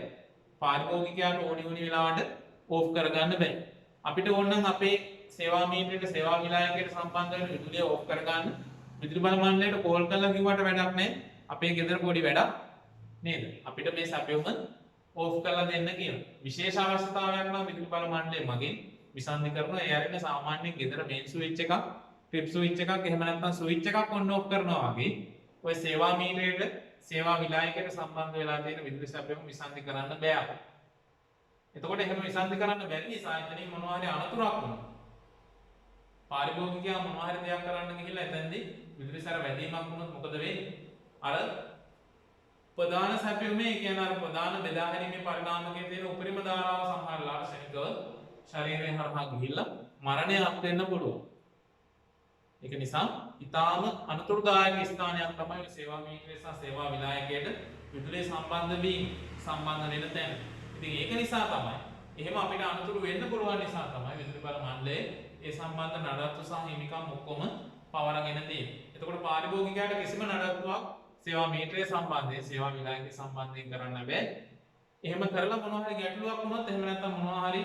Speaker 1: පාරිභෝගිකයාට ඕනි වෙලාවට ඕෆ් කරගන්න බෑ. අපිට ඕන නම් අපේ සේවා මීටරයට සේවා විලායකයට සම්බන්ධ වෙන විදුලිය ඕෆ් කරගන්න විදුලි බල මණ්ඩලයට කෝල් කරලා කිව්වට වැඩක් නැහැ. අපේ ගෙදර පොඩි වැඩක් නේද? අපිට මේ සැපයුම ඕෆ් කරලා දෙන්න කියනවා. විශේෂ අවශ්‍යතාවයක් නම් විදුලි බල මණ්ඩලය මගින් විසන්ධි කරනවා. ඒ අරගෙන සාමාන්‍යයෙන් ගෙදර මේන් ස්විච් එකක්, ට්‍රිප් ස්විච් එකක් එහෙම නැත්නම් ස්විච් එකක් ඔන් ඕෆ් කරනවා වගේ ඔය සේවා මීටරයට සේවා විලායකයට සම්බන්ධ වෙලා තියෙන විදුලි සැපයුම විසන්ධි කරන්න බෑ අපිට. එතකොට එහෙම විසන්ධි කරන්න බැරි නිසා එතනින් මොනවා හරි අනතුරක් වුණා. පාරිභෝගිකයා මොනවා හරි දෙයක් කරන්න ගිහිල්ලා එතෙන්දී විදුලි සැර වැඩිවීමක් වුණොත් මොකද වෙන්නේ? අර ප්‍රධාන සැපයුමේ කියන අර ප්‍රධාන බෙදා හැරීමේ පරිණාමකයේ තියෙන උපරිම ධාරාව සමහරලාට ශනිකව ශරීරය හරහා ගිහිල්ලා මරණයක් වෙන්න පුළුවන්. ඒක නිසා ඊටාම අනතුරුදායක ස්ථානයක් තමයි සේවා මීටරය සහ සේවා විලායකයට විදුලිය සම්බන්ධ වෙන තැන. ඉතින් ඒක නිසා තමයි එහෙම අපිට අනතුරු වෙන්න පුළුවන් නිසා තමයි විදුලි බල මණ්ඩලයේ ඒ සම්බන්ධ නඩත්තු සහ හිමිකම් ඔක්කොම පවරගෙන තියෙන්නේ. එතකොට පාරිභෝගිකයාට කිසිම නඩත්තුවක් සේවා මීටරය සම්බන්ධයෙන් සේවා විලායකය සම්බන්ධයෙන් කරන්න බෑ. එහෙම කරලා මොනවා හරි ගැටලුවක් වුණොත් එහෙම නැත්නම් මොනවා හරි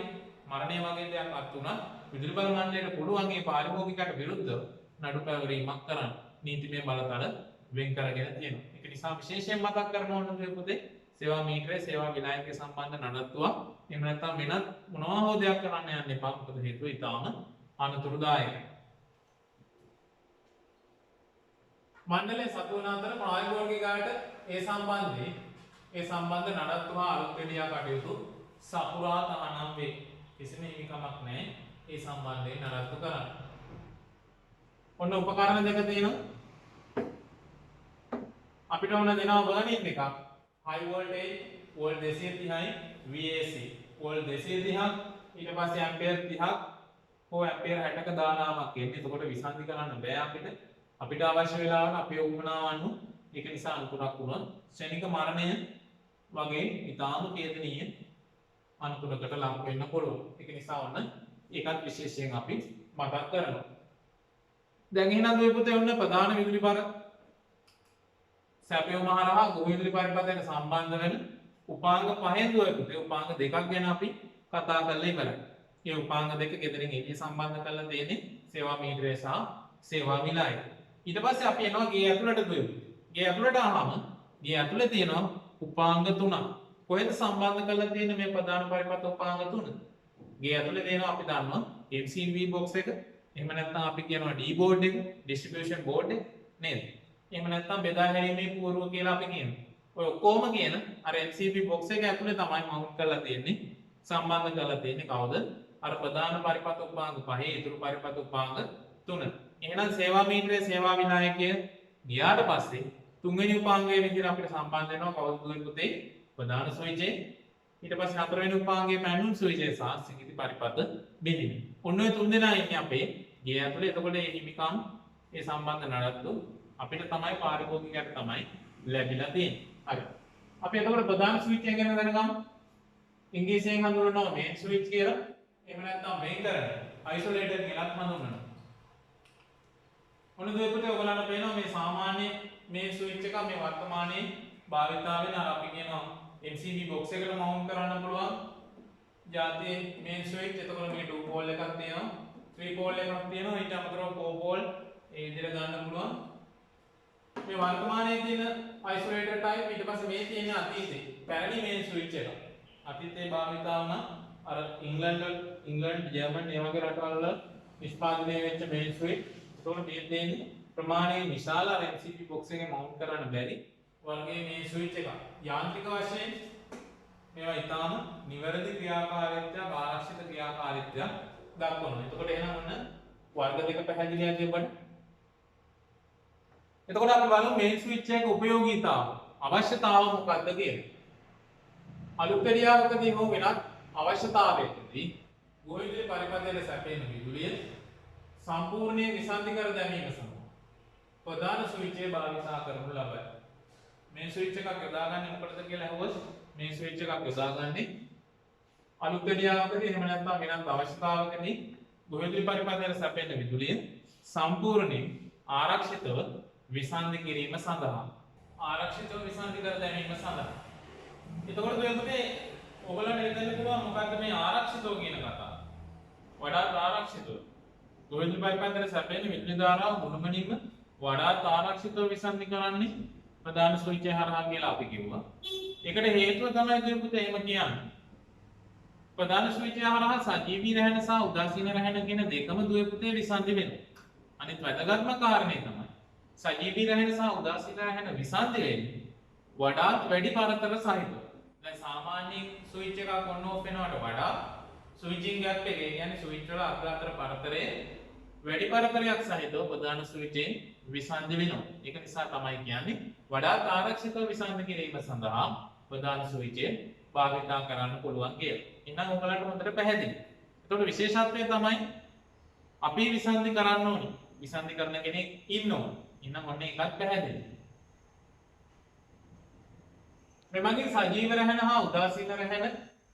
Speaker 1: මරණය වගේ දෙයක් අත් වුණා විදුලි බල මණ්ඩලයට පුළුවන් ඒ පාරිභෝගිකයාට විරුද්ධව නඩු පැවරීමක් කරන්න නීතිමය බලතල වෙන් කරගෙන තියෙනවා. ඒක නිසා විශේෂයෙන් මතක් කරන්න ඕන දෙයක් සේවා මීටරේ සේවා විලායකය සම්බන්ධ නඩත්තුවක් එහෙම නැත්නම් වෙනත් මොනවා හෝ දෙයක් කරන්න යන්න එපා. මොකද හේතුව ඊටාම අනතුරුදායකයි. මණ්ඩලයේ සතු වන අතර පාරිභෝගිකයාට ඒ සම්බන්ධ නඩත්තු හා අලුත් වෙඩියා කටයුතු සපුරා තහනම් වේ. කිසිම හිමිකමක් නැහැ ඒ සම්බන්ධයෙන් නඩත්තු කරන්න. ඔන්න උපකරණ දෙක තියෙනවා. අපිට ඕන දෙනවා බර්නින් එකක්. high voltage වෝල්ට් 230යි VAC වෝල්ට් 230ක් ඊට පස්සේ ඇම්පියර් 30ක් හෝ ඇම්පියර් 60ක දානාවක් එන්නේ. එතකොට විසන්ධි කරන්න බෑ අපිට අවශ්‍ය වෙලාවට අපේ උපනාවන්ු ඒක නිසා අනුතරක් වුණොත් ශනික මරණය වගේ ඊටාම වේදනීය අනුතරකට ලක් වෙන්න පුළුවන්. ඒක නිසා ඔන්න ඒකත් විශේෂයෙන් අපි මතක් කරනවා. දැන් එහෙනම් මේ පුතේ ඔන්න ප්‍රධාන විදුලි බල සැපයුම හරහා ගොවි විදුලි පරිපථයට සම්බන්ධ වෙන උපාංග පහෙන් දුවේ පුතේ උපාංග දෙකක් ගැන අපි කතා කරලා ඉවරයි. මේ උපාංග දෙක ගෙදරින් එළිය සම්බන්ධ කරලා තියෙන්නේ සේවා මීටරය සහ සේවා විලායකය. ඊට පස්සේ අපි එනවා ගේ ඇතුළට දුවේ. ගේ ඇතුළට ආවම ගේ ඇතුළේ තියෙනවා උපාංග තුනක්. කොහෙද සම්බන්ධ කරලා තියෙන්නේ මේ ප්‍රධාන පරිපථ උපාංග තුන? ගේ ඇතුළේ තියෙනවා අපි දන්නවා MCB box එක. එහෙම නැත්නම් අපි කියනවා D board එක, distribution board එක නේද? එහෙම නැත්නම් බෙදා හැරීමේ පූර්ව කියලා අපි කියනවා. ඔය ඔක්කොම කියන අර MCB box එක ඇතුලේ තමයි මවුන්ට් කරලා තියෙන්නේ. සම්බන්ධ කරලා තියෙන්නේ කවුද? අර ප්‍රධාන පරිපථ උපාංග පහේ ඉතුරු පරිපථ උපාංග තුන. එහෙනම් සේවා මීටරේ සේවා විලායකය ගියාට පස්සේ තුන්වෙනි උපාංගයේ විදිහට අපිට සම්බන්ධ වෙනවා කවුද පුතේ? ප්‍රධාන ස්විචේ. ඊට පස්සේ හතරවෙනි උපාංගයේ පැන්නුම් ස්විචේ සහ සිඟිති පරිපථ බෙදීම. ඔන්න ඔය තුන් දෙනා ඉන්නේ අපේ ගේ ඇතුලේ. එතකොට මේ හිමිකම් ඒ සම්බන්ධ නඩත්තු අපිට තමයි පාරිභෝගිකයට තමයි ලැබිලා තියෙන්නේ. හරි. අපි එතකොට ප්‍රධාන ස්විච් එක ගැන දැනගමු. ඉංග්‍රීසියෙන් හඳුන්වනවා මේන් ස්විච් කියලා. එහෙම නැත්නම් මේන් කරන අයිසොලේටර් කියලාත් හඳුන්වනවා. ඔන්න දෙපොතේ ඔයගලන්ට පේනවා මේ සාමාන්‍ය මේ ස්විච් එක මේ වර්තමානයේ භාවිතාවෙන අර අපි කියනවා MCB box එකට මවුන්ට් කරන්න පුළුවන් ජාතියේ මේන් ස්විච්. එතකොට මේ 2 pole එකක් තියෙනවා 3 pole එකක් තියෙනවා ඊට අමතරව 4 pole ඒ විදිහට ගන්න පුළුවන්. මේ වර්තමානයේ තියෙන අයිසොලේටර් ටයිප් ඊට පස්සේ මේ තියෙන අතීතේ පැරණි මේන් ස්විච් එක. අතීතේ භාවිතා වුණ අර ඉංග්ලන්ඩ් ජර්මන් ඒ වගේ රටවල් වල නිෂ්පාදනය වෙච්ච මේන් ස්විච්. ඒතකොට මේ දෙන්නේ ප්‍රමාණයෙන් විශාල MCB box එකේ මවුන්ට් කරන්න බැරි වර්ගයේ මේ ස්විච් එක. යාන්ත්‍රික වශයෙන් මේවා ඊටාම නිවැරදි ක්‍රියාකාරීත්වයක් ආරක්ෂිත ක්‍රියාකාරීත්වයක් දක්වනවා. එතකොට එහෙනම් ඔන්න වර්ග දෙක පැහැදිලියක් දෙන්න. එතකොට අපි බලමු මේන් ස්විච් එකේ ප්‍රයෝගීතාව අවශ්‍යතාව මොකක්ද කියලා. අලුත් ක්‍රියාවකදී හෝ වෙනත් අවශ්‍යතාවයකදී ගොවි විදුලි පරිපථයේ සැපෙන විදුලිය සම්පූර්ණයෙන් විසන්ධි කර දැමීම සඳහා ප්‍රධාන ස්විච් එක භාවිතා කරනු ලබයි. මේ ස්විච් එකක් යොදාගන්නේ මොකටද කියලා අහුවොත් මේ ස්විච් එකක් යොදාගන්නේ අලුත් ක්‍රියාවකදී එහෙම නැත්නම් වෙනත් අවශ්‍යතාවකදී ගොවි විදුලි පරිපථයේ සැපෙන විදුලිය සම්පූර්ණයෙන් ආරක්ෂිතව විසන්ධි කිරීම සඳහා ආරක්ෂිතව විසන්ධි කර දැමීම සඳහා. එතකොට ඔයගොල්ලෝ ඔයගොල්ලන්ට හිතන්න පුළුවන් මොකක්ද මේ ආරක්ෂිතව කියන කතාව. වඩාත් ආරක්ෂිතව ගොවිතැන් පරිපථයේ සැපෙන විදුලි ධාරාව මුළුමනින්ම වඩාත් ආරක්ෂිතව විසන්ධි කරන්නේ ප්‍රධාන ස්විච් එක හරහා කියලා අපි කිව්වා. ඒකට හේතුව තමයි දුපුතේ එහෙම කියන්නේ. ප්‍රධාන ස්විච් එක හරහා සජීවී රැහැන සහ උදාසීන රැහැන කියන දෙකම දුපුතේ විසන්ධි වෙනවා. අනිත් වැදගත්ම කාරණේ තමයි සජීවී රැහැන සහ උදාසීන රැහැන විසන්ධි වෙන්නේ වඩාත් වැඩි පරතර සහිතව. දැන් සාමාන්‍යයෙන් ස්විච් එකක් ඔන් ඔෆ් වෙනවට වඩා ස්විචින් ගැප් එකේ කියන්නේ ස්විච් වල අග්‍රතර පරතරයේ වැඩි පරතරයක් සහිතව ප්‍රධාන ස්විචෙන් විසන්ධි වෙනවා. ඒක නිසා තමයි කියන්නේ වඩාත් ආරක්ෂිතව විසන්ධි කිරීම සඳහා ප්‍රධාන ස්විචය භාවිතා කරන්න පුළුවන් කියලා. එහෙනම් ඔයගලන්ට හොඳට පැහැදිලි. එතකොට විශේෂත්වය තමයි අපි විසන්ධි කරන්න ඕනේ. විසන්ධි කරන කෙනෙක් ඉන්න ඕනේ. එහෙනම් ඔන්න ඒකත් පැහැදිලි. මෙමගින් සජීව රැහැන හා උදාසීන රැහැන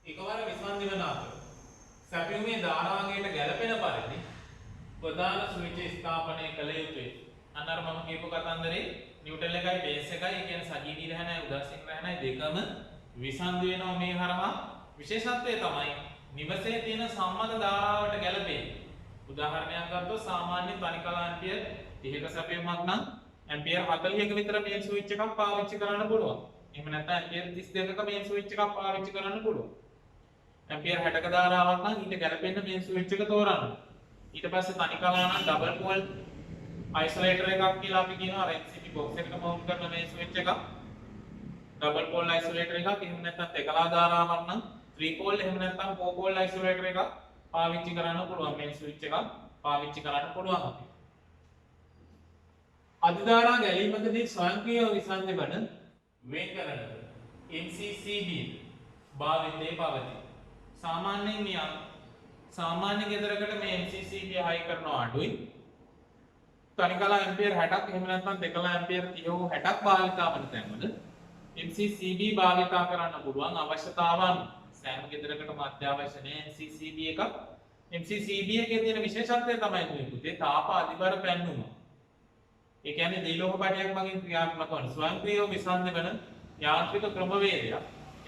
Speaker 1: එකවර විසන්ධි වන අතර සැපයුමේ ධාරාංගයට ගැළපෙන පරිදි ප්‍රධාන ස්විච් ස්ථාපනය කළ යුතුයි. අන්නර මම කියපු කතන්දරේ නිව්ටන් එකයි බේස් එකයි කියන්නේ සජීවී රැහැනයි උදාසීන රැහැනයි දෙකම විසන්ධි වෙනවා මේ හරහා. විශේෂත්වය තමයි නිවසේ තියෙන සම්මත ධාරාවට ගැළපෙන්නේ. උදාහරණයක් ගත්තොත් සාමාන්‍ය තනිකල ඇම්පියර් 30ක සැපයුමක් නම් ඇම්පියර් 40ක විතර මේ ස්විච් එකක් පාවිච්චි කරන්න පුළුවන්. එහෙම නැත්නම් ඇම්පියර් 32ක මේ ස්විච් එකක් පාවිච්චි කරන්න පුළුවන්. ඇම්පියර් 60ක ධාරාවක් නම් ඊට ගැළපෙන්න මේ ස්විච් එක තෝරන්න. ඊට පස්සේ තනිකලා නම් ඩබල් පෝල් අයිසොලේටර් එකක් කියලා අපි කියනවා. අර MCB බොක්ස් එකට මවුන්ට් කරන මේ ස්විච් එකක් ඩබල් පෝල් අයිසොලේටර් එකක්. එහෙම නැත්නම් තෙකලා ධාරාවක් නම් 3 පෝල් එහෙම නැත්නම් 4 පෝල් අයිසොලේටර් එකක් පාවිච්චි කරන්න පුළුවන්. මේ ස්විච් එකක් පාවිච්චි කරන්න පුළුවන් අපි. අධිධාරා ගැලීමකදී ස්වයංක්‍රීය විසන්ධි වන වෙන් කරන MCCB භාවිතයේ පවතී. සාමාන්‍යයෙන් මේ සාමාන්‍ය ගෙදරකට මේ MCCB හයි කරනවා අඩුයි. තනිකලා ඇම්පියර් 60ක් එහෙම නැත්නම් දෙකලා ඇම්පියර් 30 හෝ 60ක් භාවිතා වන තැන්වල MCCB භාවිතා කරන්න පුළුවන්. අවශ්‍යතාවන් සෑම ගෙදරකටම අත්‍යවශ්‍ය නැහැ MCCB එකක්. MCCB එකේ තියෙන විශේෂත්වය තමයි පුතේ තාප අධිබර පැන්නුම. ඒ කියන්නේ දීලෝහ පටයක් මගින් ක්‍රියාත්මක වන ස්වයංක්‍රීයව විසන්ධි වන යාන්ත්‍රික ක්‍රමවේදයක්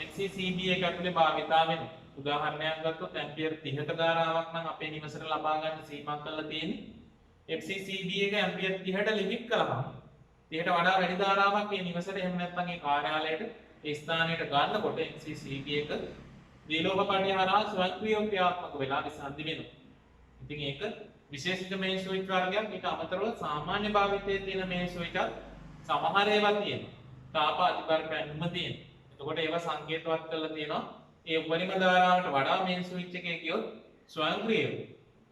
Speaker 1: MCCB එක ඇතුලේ භාවිතා වෙනවා. උදාහරණයක් ගත්තොත් ඇම්පියර් 30ක ධාරාවක් නම් අපේ නිවසට ලබා ගන්න සීමා කරලා තියෙන්නේ MCCB එක ඇම්පියර් 30ට ලිමිට් කරලා 30ට වඩා වැඩි ධාරාවක් මේ නිවසට එහෙම නැත්නම් ඒ කාර්යාලයට ඒ ස්ථානයට ගන්නකොට MCCB එක දීලෝහ පටය හරහා ස්වයංක්‍රීයව ක්‍රියාත්මක වෙලා විසන්ධි වෙනවා. ඉතින් ඒක විශේෂිත මේ ස්විච් වර්ගයක්. ඊට අමතරව සාමාන්‍ය භාවිතයේ තියෙන මේ ස්විච් සමහර ඒවා තියෙනවා. තාප අධිබර පැන්නුම තියෙනවා. එතකොට ඒවා සංකේතවත් කරලා තියෙනවා. ඒ උපරිම ධාරාවට වඩා මේ ස්විච් එකේ ගියොත් ස්වයංක්‍රීයව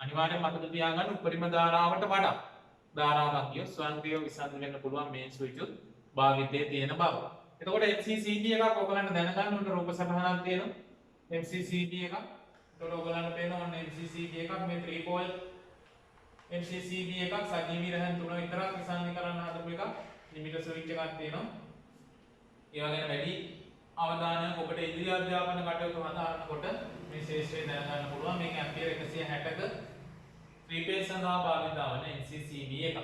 Speaker 1: අනිවාර්යෙන් මතක තියාගන්න උපරිම ධාරාවට වඩා ධාරාවක් ගියොත් ස්වයංක්‍රීයව විසන්ධි වෙන්න පුළුවන් මේ ස්විච් භාවිතයේ තියෙන බව. එතකොට MCCB එකක් ඔයගලන්ට දැනගන්න උන්ට රූප සටහනක් තියෙනවා. MCCB එකක්. එතකොට ඔයගලන්ට පේනවා ඔන්න MCCB එකක් මේ 3 පෝල් MCCB එකක් සජීවී රැහැන් 3 විතරක් විසන්ධි කරන්න හදපු එකක්. ලිමිටර් ස්විච් එකක් තියෙනවා. ඒවා ගැන වැඩි අවධානයක් ඔබට ඉදිරි අධ්‍යාපන කටයුතු හදාරනකොට මේ ශේෂ්ත්‍රය දැනගන්න පුළුවන්. මේක ඇම්පියර් 160ක 3 phase සඳහා භාවිත වන MCCB එකක්.